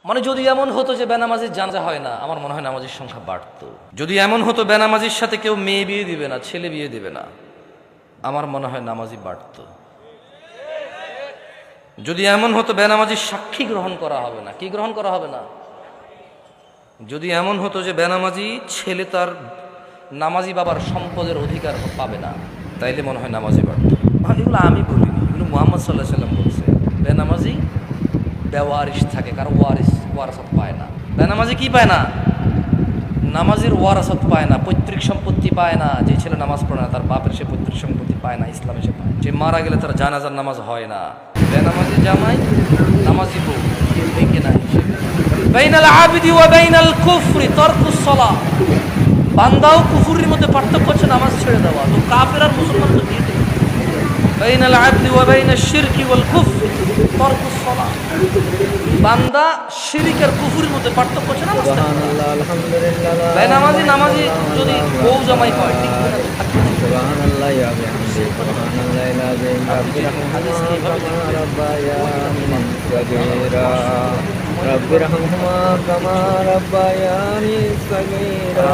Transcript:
মানে যদি এমন হতো যে বেনামাজির জানাজা হয় না, আমার মনে হয় নামাজির সংখ্যা বাড়তো। যদি এমন হতো বেনামাজির সাথে কেউ মেয়ে বিয়ে দিবে না, ছেলে বিয়ে দিবে না, আমার মনে হয় নামাজি বাড়তো। যদি এমন হতো বেনামাজির সাক্ষী গ্রহণ করা হবে না, কি গ্রহণ করা হবে না, যদি এমন হতো যে বেনামাজি ছেলে তার নামাজি বাবার সম্পদের অধিকার পাবে না, তাইলে মনে হয় নামাজি বাড়তো। এগুলো আমি বলিনি, এগুলো মুহাম্মদ সাল্লাহ সাল্লাম বলছে। বেনামাজি বেওয়ারিশ থাকে, কারণ ওয়ারাসাত পায় না। বেনামাজি কি পায় না? নামাজির ওয়ারাসাত পায় না, পৈতৃক সম্পত্তি পায় না। যে ছেলে নামাজ পড়ে না তার বাপের সে পৈতৃক সম্পত্তি পায় না, ইসলামে সে পায়। যে মারা গেলে তার জানাজার নামাজ হয় না। বেনামাজি জামাই নামাজি বউ দেখে না হিসেবে। বাইনাল আবিদি ওয়া বাইনাল কুফরি তারকুস সালাহ। বান্দাও কুফুরির মধ্যে পার্থক্য হচ্ছে নামাজ ছেড়ে দেওয়া। তো কাফের আর মুসলমান তো বিয়ে দেবে। বাইনাল আবদি ওয়া বাইনাশ শিরকি ওয়াল কুফর তারকুস সালাহ। বান্দা শিরিক আর কুফুরির মধ্যে পার্থক্য হচ্ছে নামাজ ত্যাগ করা। সুবহানাল্লাহ, আলহামদুলিল্লাহ, নামাজি যদি বউ জামাই হয় ঠিক না, তো থাকবে না। সুবহানাল্লাহ ইয়া বিহামদি, সুবহানাল্লাহিল আযীম, রাব্বির রহমহুমা কামা রাব্বায়ানি সগীরা, রাব্বির রহমহুমা কামা রাব্বায়ানি সগীরা।